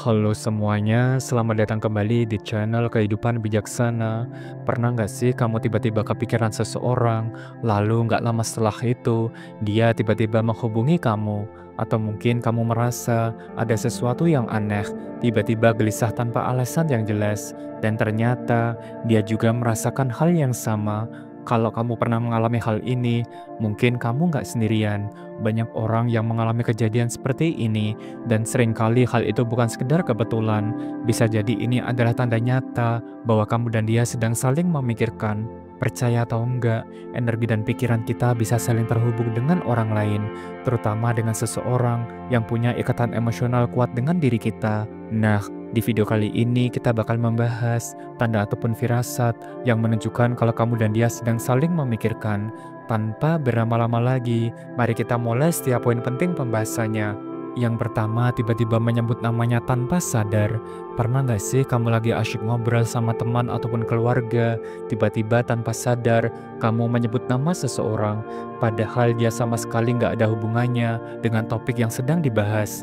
Halo semuanya, selamat datang kembali di channel Kehidupan Bijaksana. Pernah nggak sih kamu tiba-tiba kepikiran seseorang, lalu nggak lama setelah itu, dia tiba-tiba menghubungi kamu? Atau mungkin kamu merasa ada sesuatu yang aneh, tiba-tiba gelisah tanpa alasan yang jelas, dan ternyata dia juga merasakan hal yang sama. Kalau kamu pernah mengalami hal ini, mungkin kamu nggak sendirian. Banyak orang yang mengalami kejadian seperti ini, dan seringkali hal itu bukan sekedar kebetulan, bisa jadi ini adalah tanda nyata bahwa kamu dan dia sedang saling memikirkan. Percaya atau enggak, energi dan pikiran kita bisa saling terhubung dengan orang lain, terutama dengan seseorang yang punya ikatan emosional kuat dengan diri kita. Nah, di video kali ini kita bakal membahas tanda ataupun firasat yang menunjukkan kalau kamu dan dia sedang saling memikirkan. Tanpa berlama-lama lagi, mari kita mulai setiap poin penting pembahasannya. Yang pertama, tiba-tiba menyebut namanya tanpa sadar. Pernah nggak sih kamu lagi asyik ngobrol sama teman ataupun keluarga, tiba-tiba tanpa sadar kamu menyebut nama seseorang, padahal dia sama sekali nggak ada hubungannya dengan topik yang sedang dibahas.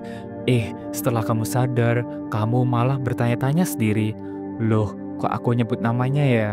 Setelah kamu sadar, kamu malah bertanya-tanya sendiri, "Loh, kok aku nyebut namanya ya?"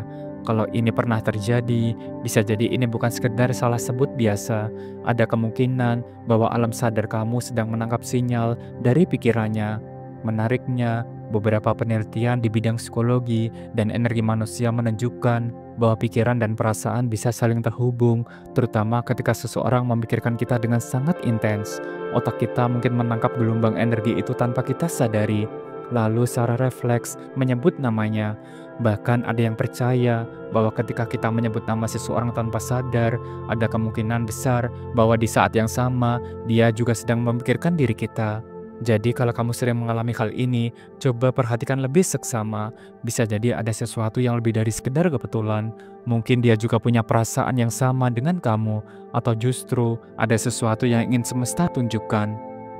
Kalau ini pernah terjadi, bisa jadi ini bukan sekedar salah sebut biasa. Ada kemungkinan bahwa alam sadar kamu sedang menangkap sinyal dari pikirannya. Menariknya, beberapa penelitian di bidang psikologi dan energi manusia menunjukkan bahwa pikiran dan perasaan bisa saling terhubung, terutama ketika seseorang memikirkan kita dengan sangat intens. Otak kita mungkin menangkap gelombang energi itu tanpa kita sadari, lalu secara refleks menyebut namanya. Bahkan ada yang percaya bahwa ketika kita menyebut nama seseorang tanpa sadar, ada kemungkinan besar bahwa di saat yang sama, dia juga sedang memikirkan diri kita. Jadi kalau kamu sering mengalami hal ini, coba perhatikan lebih seksama. Bisa jadi ada sesuatu yang lebih dari sekedar kebetulan. Mungkin dia juga punya perasaan yang sama dengan kamu, atau justru ada sesuatu yang ingin semesta tunjukkan.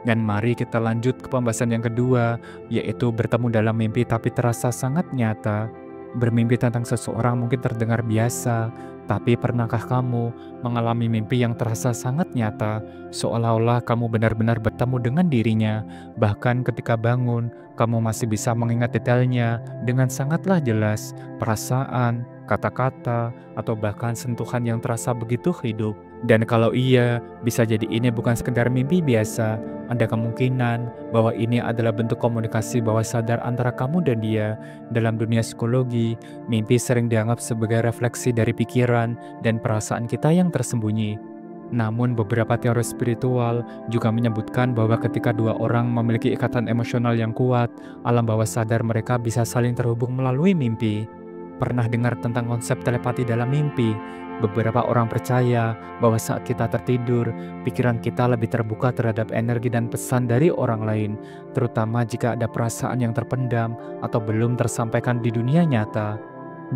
Dan mari kita lanjut ke pembahasan yang kedua, yaitu bertemu dalam mimpi tapi terasa sangat nyata. Bermimpi tentang seseorang mungkin terdengar biasa, tapi pernahkah kamu mengalami mimpi yang terasa sangat nyata, seolah-olah kamu benar-benar bertemu dengan dirinya? Bahkan ketika bangun, kamu masih bisa mengingat detailnya dengan sangatlah jelas, perasaan, kata-kata, atau bahkan sentuhan yang terasa begitu hidup. Dan kalau iya, bisa jadi ini bukan sekedar mimpi biasa. Ada kemungkinan bahwa ini adalah bentuk komunikasi bawah sadar antara kamu dan dia. Dalam dunia psikologi, mimpi sering dianggap sebagai refleksi dari pikiran dan perasaan kita yang tersembunyi. Namun beberapa teori spiritual juga menyebutkan bahwa ketika dua orang memiliki ikatan emosional yang kuat, alam bawah sadar mereka bisa saling terhubung melalui mimpi. Pernah dengar tentang konsep telepati dalam mimpi? Beberapa orang percaya bahwa saat kita tertidur, pikiran kita lebih terbuka terhadap energi dan pesan dari orang lain, terutama jika ada perasaan yang terpendam atau belum tersampaikan di dunia nyata.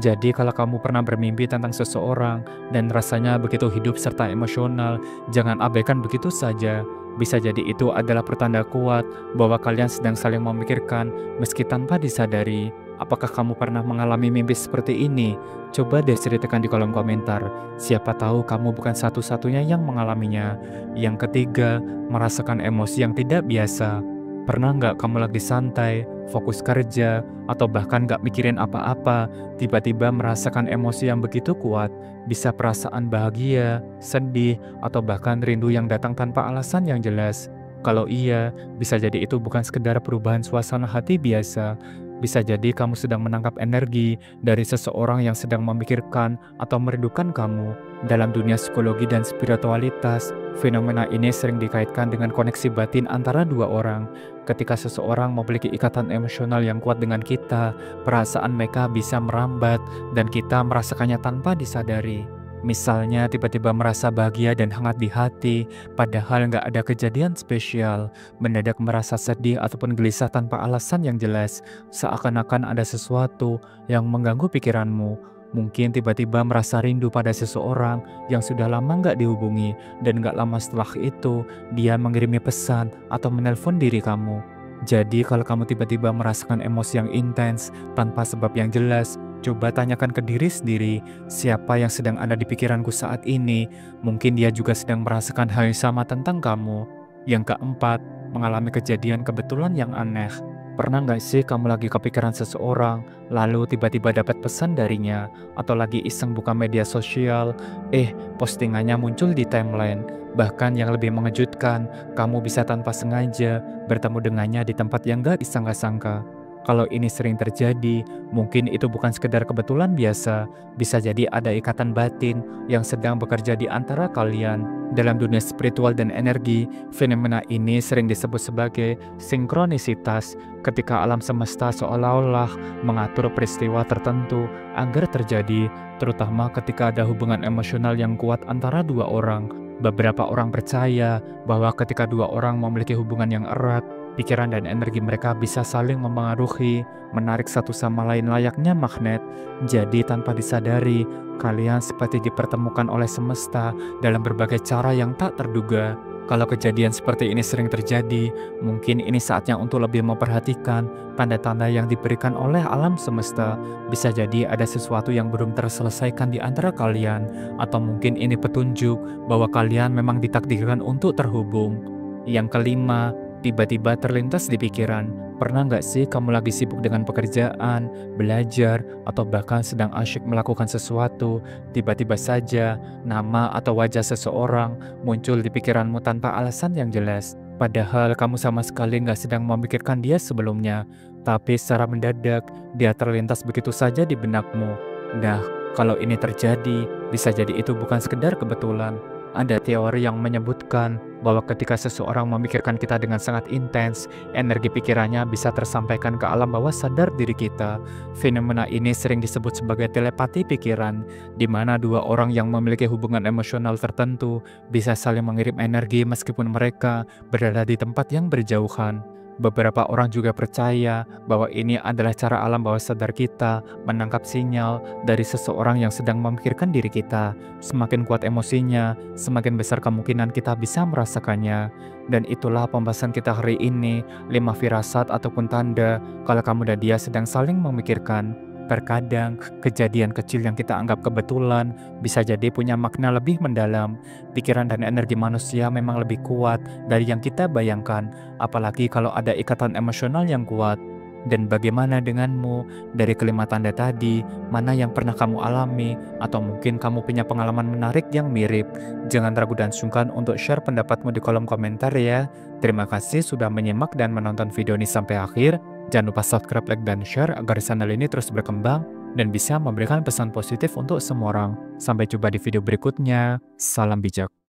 Jadi kalau kamu pernah bermimpi tentang seseorang dan rasanya begitu hidup serta emosional, jangan abaikan begitu saja. Bisa jadi itu adalah pertanda kuat bahwa kalian sedang saling memikirkan meski tanpa disadari. Apakah kamu pernah mengalami mimpi seperti ini? Coba deh ceritakan di kolom komentar. Siapa tahu kamu bukan satu-satunya yang mengalaminya. Yang ketiga, merasakan emosi yang tidak biasa. Pernah nggak kamu lagi santai, fokus kerja, atau bahkan nggak mikirin apa-apa, tiba-tiba merasakan emosi yang begitu kuat? Bisa perasaan bahagia, sedih, atau bahkan rindu yang datang tanpa alasan yang jelas. Kalau iya, bisa jadi itu bukan sekedar perubahan suasana hati biasa. Bisa jadi kamu sedang menangkap energi dari seseorang yang sedang memikirkan atau merindukan kamu. Dalam dunia psikologi dan spiritualitas, fenomena ini sering dikaitkan dengan koneksi batin antara dua orang. Ketika seseorang memiliki ikatan emosional yang kuat dengan kita, perasaan mereka bisa merambat dan kita merasakannya tanpa disadari. Misalnya tiba-tiba merasa bahagia dan hangat di hati, padahal nggak ada kejadian spesial. Mendadak merasa sedih ataupun gelisah tanpa alasan yang jelas, seakan-akan ada sesuatu yang mengganggu pikiranmu. Mungkin tiba-tiba merasa rindu pada seseorang yang sudah lama nggak dihubungi, dan nggak lama setelah itu, dia mengirimi pesan atau menelpon diri kamu. Jadi kalau kamu tiba-tiba merasakan emosi yang intens tanpa sebab yang jelas, coba tanyakan ke diri sendiri, siapa yang sedang ada di pikiranku saat ini? Mungkin dia juga sedang merasakan hal yang sama tentang kamu. Yang keempat, mengalami kejadian kebetulan yang aneh. Pernah nggak sih kamu lagi kepikiran seseorang, lalu tiba-tiba dapat pesan darinya, atau lagi iseng buka media sosial, postingannya muncul di timeline. Bahkan yang lebih mengejutkan, kamu bisa tanpa sengaja bertemu dengannya di tempat yang nggak disangka-sangka. Kalau ini sering terjadi, mungkin itu bukan sekedar kebetulan biasa, bisa jadi ada ikatan batin yang sedang bekerja di antara kalian. Dalam dunia spiritual dan energi, fenomena ini sering disebut sebagai sinkronisitas, ketika alam semesta seolah-olah mengatur peristiwa tertentu agar terjadi, terutama ketika ada hubungan emosional yang kuat antara dua orang. Beberapa orang percaya bahwa ketika dua orang memiliki hubungan yang erat, pikiran dan energi mereka bisa saling mempengaruhi, menarik satu sama lain layaknya magnet. Jadi tanpa disadari, kalian seperti dipertemukan oleh semesta dalam berbagai cara yang tak terduga. Kalau kejadian seperti ini sering terjadi, mungkin ini saatnya untuk lebih memperhatikan tanda-tanda yang diberikan oleh alam semesta. Bisa jadi ada sesuatu yang belum terselesaikan di antara kalian, atau mungkin ini petunjuk bahwa kalian memang ditakdirkan untuk terhubung. Yang kelima, tiba-tiba terlintas di pikiran. Pernah nggak sih kamu lagi sibuk dengan pekerjaan, belajar, atau bahkan sedang asyik melakukan sesuatu, tiba-tiba saja nama atau wajah seseorang muncul di pikiranmu tanpa alasan yang jelas. Padahal kamu sama sekali nggak sedang memikirkan dia sebelumnya, tapi secara mendadak dia terlintas begitu saja di benakmu. Nah, kalau ini terjadi, bisa jadi itu bukan sekedar kebetulan. Ada teori yang menyebutkan bahwa ketika seseorang memikirkan kita dengan sangat intens, energi pikirannya bisa tersampaikan ke alam bawah sadar diri kita. Fenomena ini sering disebut sebagai telepati pikiran, di mana dua orang yang memiliki hubungan emosional tertentu bisa saling mengirim energi meskipun mereka berada di tempat yang berjauhan. Beberapa orang juga percaya bahwa ini adalah cara alam bawah sadar kita menangkap sinyal dari seseorang yang sedang memikirkan diri kita. Semakin kuat emosinya, semakin besar kemungkinan kita bisa merasakannya. Dan itulah pembahasan kita hari ini, 5 firasat ataupun tanda kalau kamu dan dia sedang saling memikirkan. Terkadang, kejadian kecil yang kita anggap kebetulan bisa jadi punya makna lebih mendalam. Pikiran dan energi manusia memang lebih kuat dari yang kita bayangkan, apalagi kalau ada ikatan emosional yang kuat. Dan bagaimana denganmu? Dari kelima tanda tadi, mana yang pernah kamu alami? Atau mungkin kamu punya pengalaman menarik yang mirip? Jangan ragu dan sungkan untuk share pendapatmu di kolom komentar ya. Terima kasih sudah menyimak dan menonton video ini sampai akhir. Jangan lupa subscribe, like, dan share agar channel ini terus berkembang dan bisa memberikan pesan positif untuk semua orang. Sampai jumpa di video berikutnya. Salam bijak.